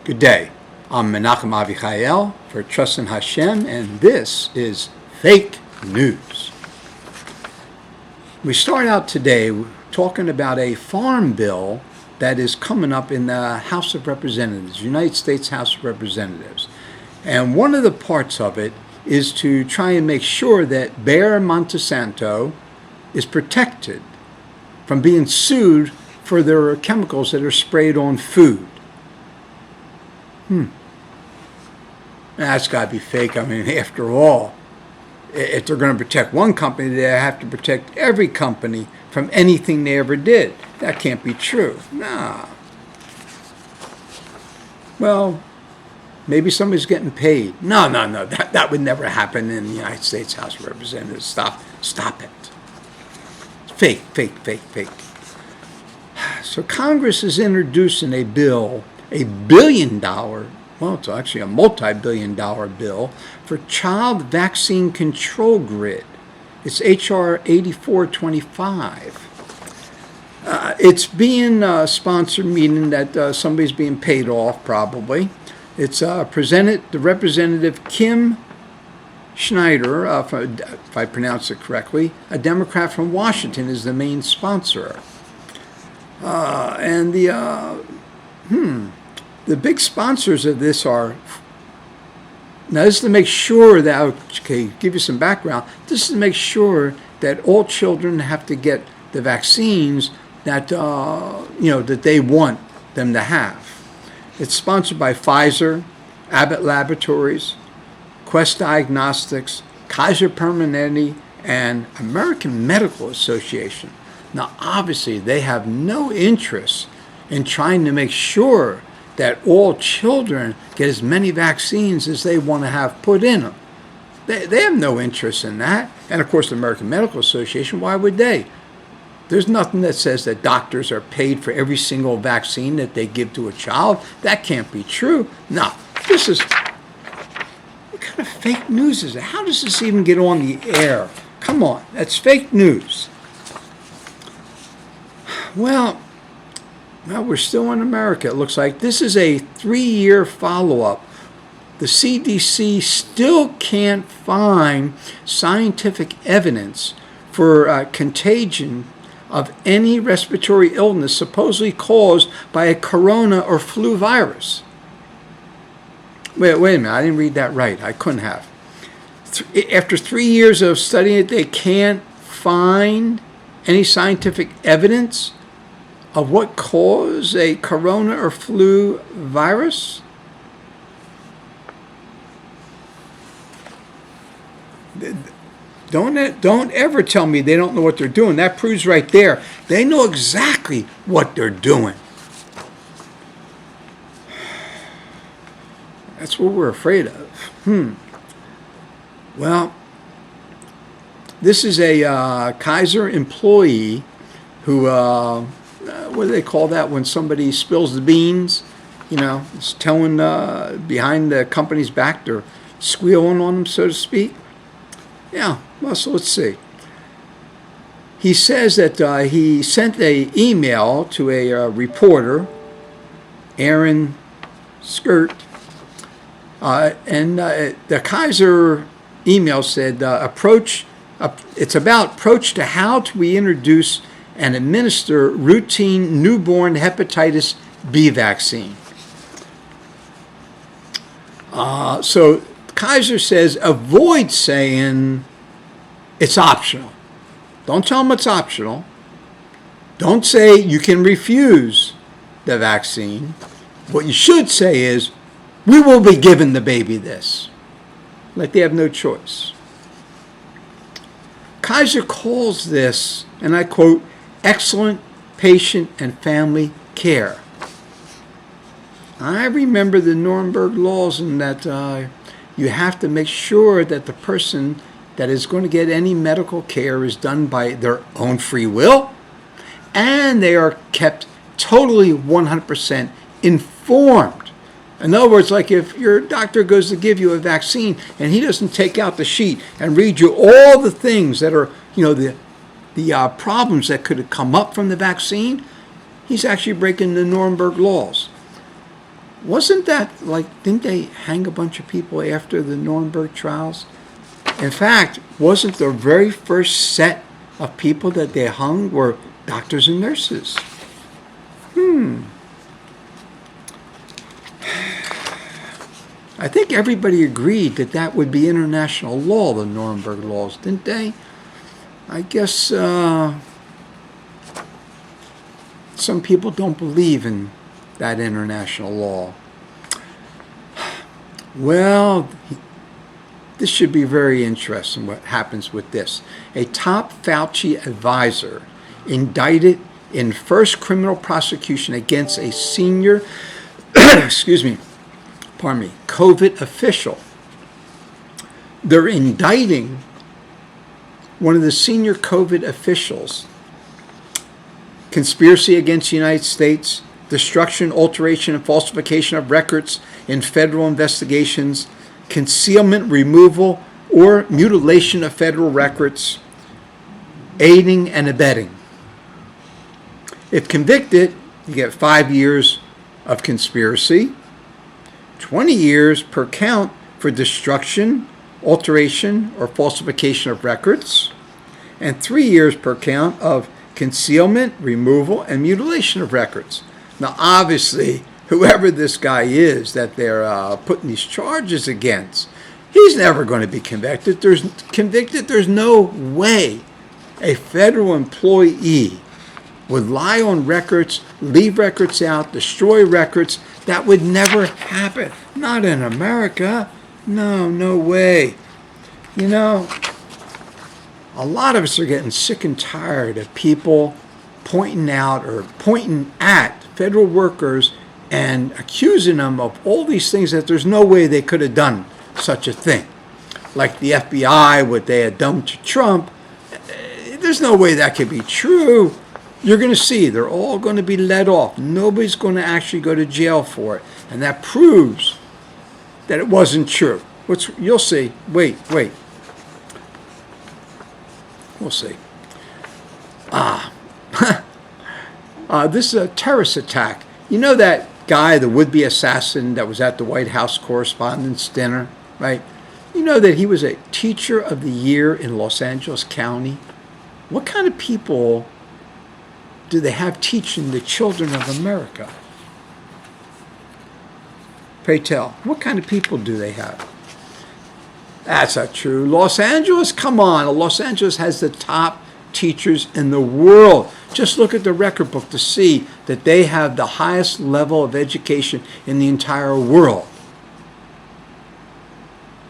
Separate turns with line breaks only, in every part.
Good day. I'm Menachem Avichael for Trust in HaShem, and this is Fake News. We start out today talking about a farm bill that is coming up in the House of Representatives, United States House of Representatives. And one of the parts of it is to try and make sure that Bayer Monsanto is protected from being sued for their chemicals that are sprayed on food. That's got to be fake. I mean, after all, if they're going to protect one company, they have to protect every company from anything they ever did. That can't be true. Nah. Well, maybe somebody's getting paid. No. That would never happen in the United States House of Representatives. Stop it. Fake. So Congress is introducing a bill, a billion-dollar, well, it's actually a multi-billion-dollar bill for child vaccine control grid. It's H.R. 8425. It's being sponsored, meaning that somebody's being paid off, probably. It's presented, the Representative Kim Schneider, if I pronounce it correctly, a Democrat from Washington, is the main sponsor. And the big sponsors of this are, now this is to make sure that, okay, give you some background, this is to make sure that all children have to get the vaccines that, that they want them to have. It's sponsored by Pfizer, Abbott Laboratories, Quest Diagnostics, Kaiser Permanente, and American Medical Association. Now, obviously, they have no interest in trying to make sure that all children get as many vaccines as they want to have put in them. They have no interest in that. And, of course, the American Medical Association, why would they? There's nothing that says that doctors are paid for every single vaccine that they give to a child. That can't be true. No, this is, what kind of fake news is it? How does this even get on the air? Come on, that's fake news. Well, we're still in America, it looks like. This is a 3-year follow-up. The CDC still can't find scientific evidence for contagion of any respiratory illness supposedly caused by a corona or flu virus. Wait a minute, I didn't read that right. I couldn't have. After 3 years of studying it, they can't find any scientific evidence of what caused a corona or flu virus? Don't ever tell me they don't know what they're doing. That proves right there. They know exactly what they're doing. That's what we're afraid of. Well, this is a Kaiser employee who, what do they call that when somebody spills the beans? It's telling behind the company's back, they're squealing on them, so to speak. Yeah, well, so let's see. He says that he sent an email to a reporter, Aaron Skirt, and the Kaiser email said, it's about approach to how do we introduce and administer routine newborn hepatitis B vaccine. So Kaiser says avoid saying it's optional. Don't tell them it's optional. Don't say you can refuse the vaccine. What you should say is, we will be giving the baby this. Like they have no choice. Kaiser calls this, and I quote, excellent patient and family care. I remember the Nuremberg laws in that you have to make sure that the person that is going to get any medical care is done by their own free will, and they are kept totally 100% informed. In other words, like if your doctor goes to give you a vaccine and he doesn't take out the sheet and read you all the things that are, the problems that could have come up from the vaccine, he's actually breaking the Nuremberg laws. Wasn't that didn't they hang a bunch of people after the Nuremberg trials? In fact, wasn't the very first set of people that they hung were doctors and nurses? I think everybody agreed that that would be international law, the Nuremberg laws, didn't they? I guess some people don't believe in that international law. Well, this should be very interesting what happens with this. A top Fauci advisor indicted in first criminal prosecution against a senior, COVID official. They're indicting one of the senior COVID officials. Conspiracy against the United States, destruction, alteration, and falsification of records in federal investigations, concealment, removal, or mutilation of federal records, aiding and abetting. If convicted, you get 5 years of conspiracy, 20 years per count for destruction, alteration, or falsification of records, and 3 years per count of concealment, removal, and mutilation of records. Now, obviously, whoever this guy is that they're putting these charges against, he's never going to be convicted. There's no way a federal employee would lie on records, leave records out, destroy records. That would never happen. Not in America. No way. You know, a lot of us are getting sick and tired of people pointing out or pointing at federal workers and accusing them of all these things that there's no way they could have done such a thing. Like the FBI, what they had done to Trump. There's no way that could be true. You're going to see they're all going to be let off. Nobody's going to actually go to jail for it. And that proves that it wasn't true. You'll see. Wait. We'll see. This is a terrorist attack. You know that guy, the would-be assassin that was at the White House Correspondents' Dinner, right? You know that he was a Teacher of the Year in Los Angeles County? What kind of people do they have teaching the children of America? Pray tell, what kind of people do they have? That's not true. Los Angeles, come on. Los Angeles has the top teachers in the world. Just look at the record book to see that they have the highest level of education in the entire world.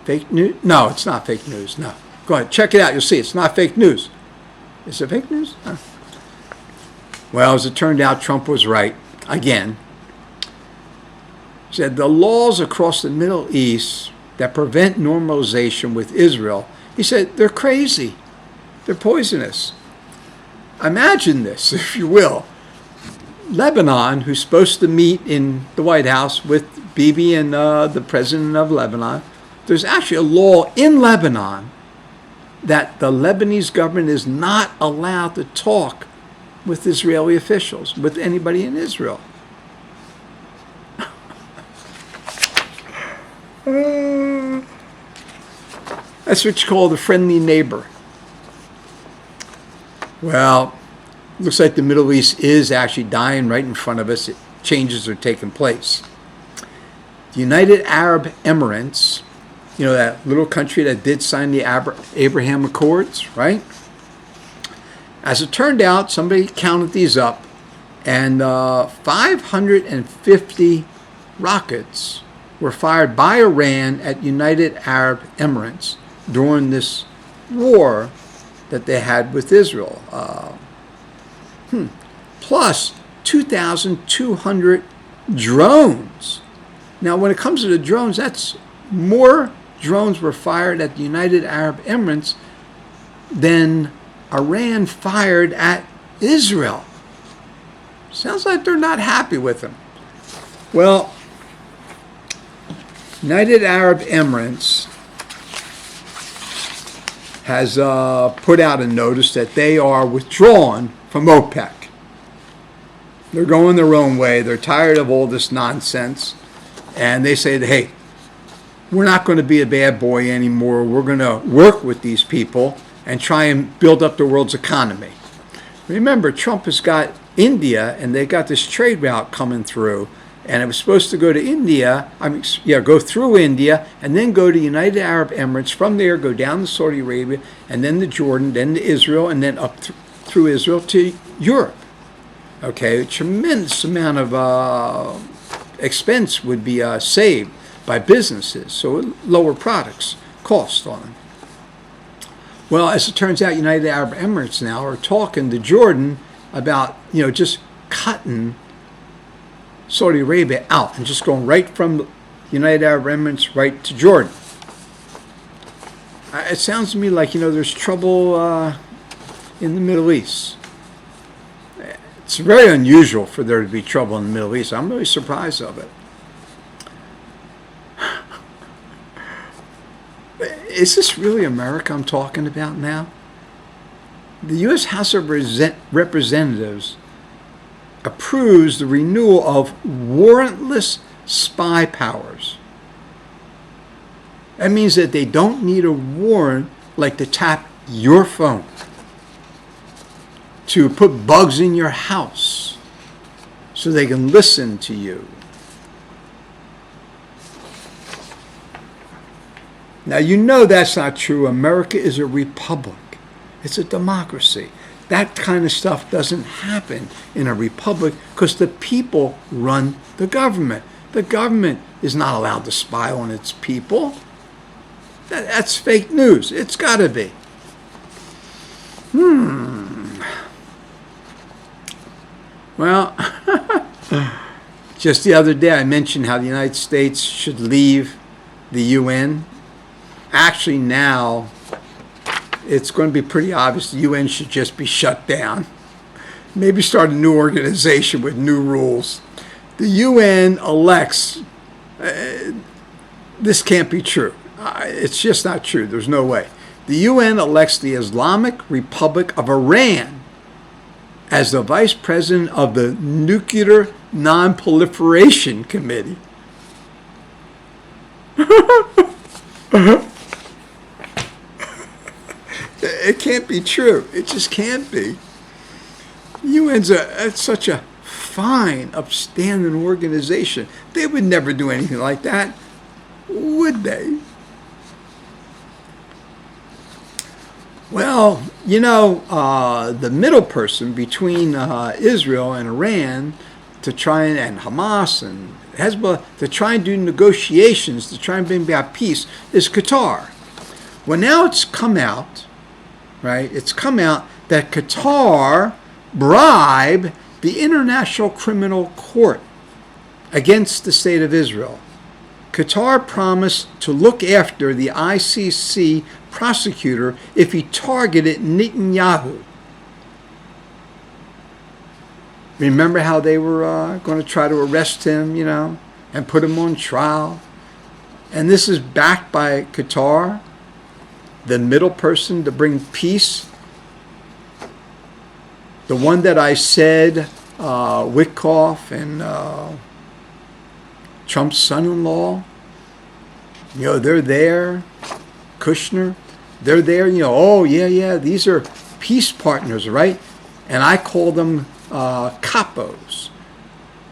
Fake news? No, it's not fake news. No. Go ahead. Check it out. You'll see it's not fake news. Is it fake news? No. Well, as it turned out, Trump was right again. He said the laws across the Middle East that prevent normalization with Israel, he said, they're crazy. They're poisonous. Imagine this, if you will. Lebanon, who's supposed to meet in the White House with Bibi and the president of Lebanon, there's actually a law in Lebanon that the Lebanese government is not allowed to talk with Israeli officials, with anybody in Israel. That's what you call the friendly neighbor. Well, looks like the Middle East is actually dying right in front of us. Changes are taking place. The United Arab Emirates, you know, that little country that did sign the Abraham Accords, right? As it turned out, somebody counted these up, and 550 rockets were fired by Iran at United Arab Emirates during this war that they had with Israel. Plus 2,200 drones. Now, when it comes to the drones, that's more drones were fired at the United Arab Emirates than Iran fired at Israel. Sounds like they're not happy with them. Well, United Arab Emirates has put out a notice that they are withdrawn from OPEC. They're going their own way. They're tired of all this nonsense. And they say, hey, we're not going to be a bad boy anymore. We're going to work with these people and try and build up the world's economy. Remember, Trump has got India, and they got this trade route coming through. And it was supposed to go to India, go through India, and then go to United Arab Emirates. From there, go down to Saudi Arabia, and then to Jordan, then to Israel, and then up through Israel to Europe. Okay, a tremendous amount of expense would be saved by businesses, so it lower products cost on them. Well, as it turns out, United Arab Emirates now are talking to Jordan about just cutting Saudi Arabia out and just going right from United Arab Emirates right to Jordan. It sounds to me like there's trouble in the Middle East. It's very unusual for there to be trouble in the Middle East. I'm really surprised of it. Is this really America I'm talking about now? The U.S. House of Representatives approves the renewal of warrantless spy powers. That means that they don't need a warrant like to tap your phone, to put bugs in your house so they can listen to you. Now, that's not true. America is a republic. It's a democracy. That kind of stuff doesn't happen in a republic because the people run the government. The government is not allowed to spy on its people. That's fake news. It's got to be. Well, just the other day I mentioned how the United States should leave the UN. Actually, now it's going to be pretty obvious the UN should just be shut down. Maybe start a new organization with new rules. The UN elects. This can't be true. It's just not true. There's no way. The UN elects the Islamic Republic of Iran as the vice president of the Nuclear Non-Proliferation Committee. It can't be true. It just can't be. The UN's such a fine, upstanding organization. They would never do anything like that, would they? Well, the middle person between Israel and Iran to try and Hamas and Hezbollah to try and do negotiations to try and bring about peace is Qatar. Well, now it's come out, right? It's come out that Qatar bribed the International Criminal Court against the state of Israel. Qatar promised to look after the ICC prosecutor if he targeted Netanyahu. Remember how they were going to try to arrest him, and put him on trial? And this is backed by Qatar, the middle person to bring peace. The one that I said, Witkoff and Trump's son-in-law, they're there. Kushner, they're there. Oh, yeah, these are peace partners, right? And I call them capos.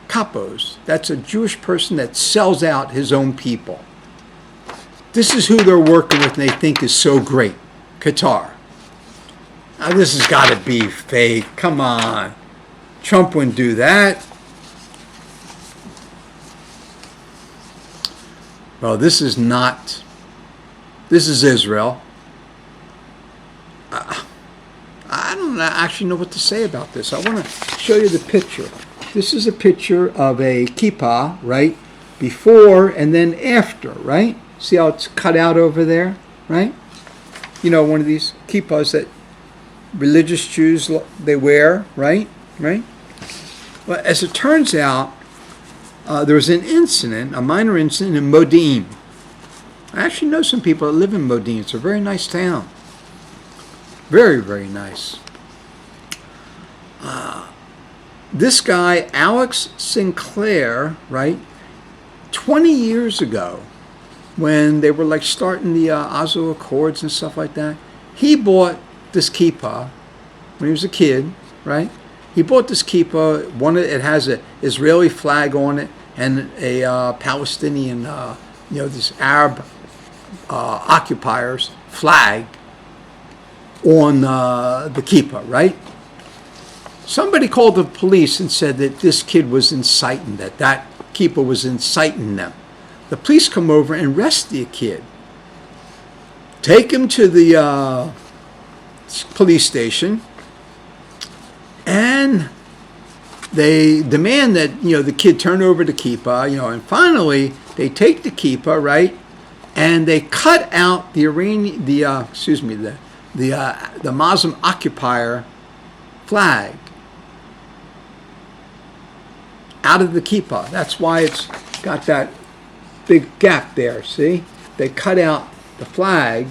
Capos, that's a Jewish person that sells out his own people. This is who they're working with and they think is so great, Qatar. Now, this has got to be fake. Come on. Trump wouldn't do that. Well, this is not. This is Israel. I don't actually know what to say about this. I want to show you the picture. This is a picture of a kippah, right? Before and then after, right? See how it's cut out over there, right? One of these kippahs that religious Jews, they wear, right? Right? Well, as it turns out, there was an incident, a minor incident in Modi'in. I actually know some people that live in Modi'in. It's a very nice town. Very, very nice. This guy, Alex Sinclair, right? 20 years ago, when they were like starting the Oslo Accords and stuff like that, he bought this kippah when he was a kid, right? He bought this kippah. It has an Israeli flag on it and a Palestinian, this Arab occupiers flag on the kippah, right? Somebody called the police and said that this kid was inciting, that kippah was inciting them. The police come over and arrest the kid, take him to the police station, and they demand that the kid turn over the kippah, and finally they take the kippah, right, and they cut out the Muslim occupier flag out of the kippah. That's why it's got that big gap there. See, they cut out the flag.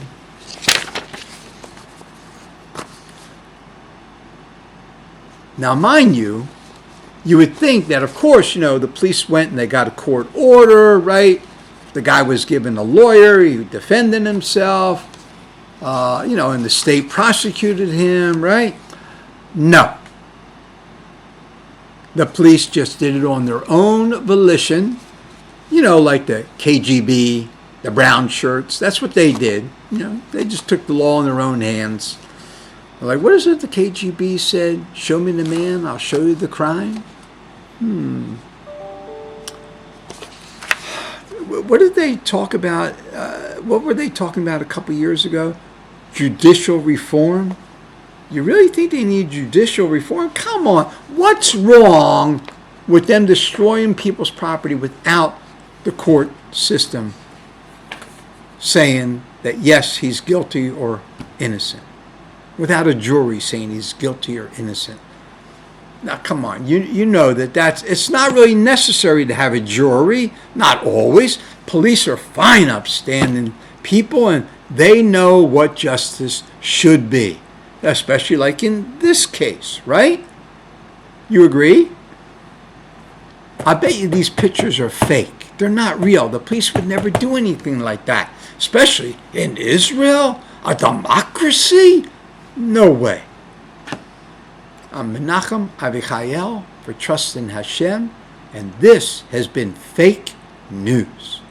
Now, mind you, you would think that, of course, the police went and they got a court order, right? The guy was given a lawyer, he defended himself, and the state prosecuted him, right? No. The police just did it on their own volition, like the KGB, the brown shirts. That's what they did. They just took the law in their own hands. Like, what is it the KGB said? Show me the man, I'll show you the crime. What did they talk about? What were they talking about a couple years ago? Judicial reform? You really think they need judicial reform? Come on. What's wrong with them destroying people's property without the court system saying that, yes, he's guilty or innocent? Without a jury saying he's guilty or innocent. Now, come on. You know it's not really necessary to have a jury. Not always. Police are fine, upstanding people, and they know what justice should be. Especially like in this case, right? You agree? I bet you these pictures are fake. They're not real. The police would never do anything like that. Especially in Israel, a democracy? No way. I'm Menachem Avichael for Trust in HaShem, and this has been Fake News.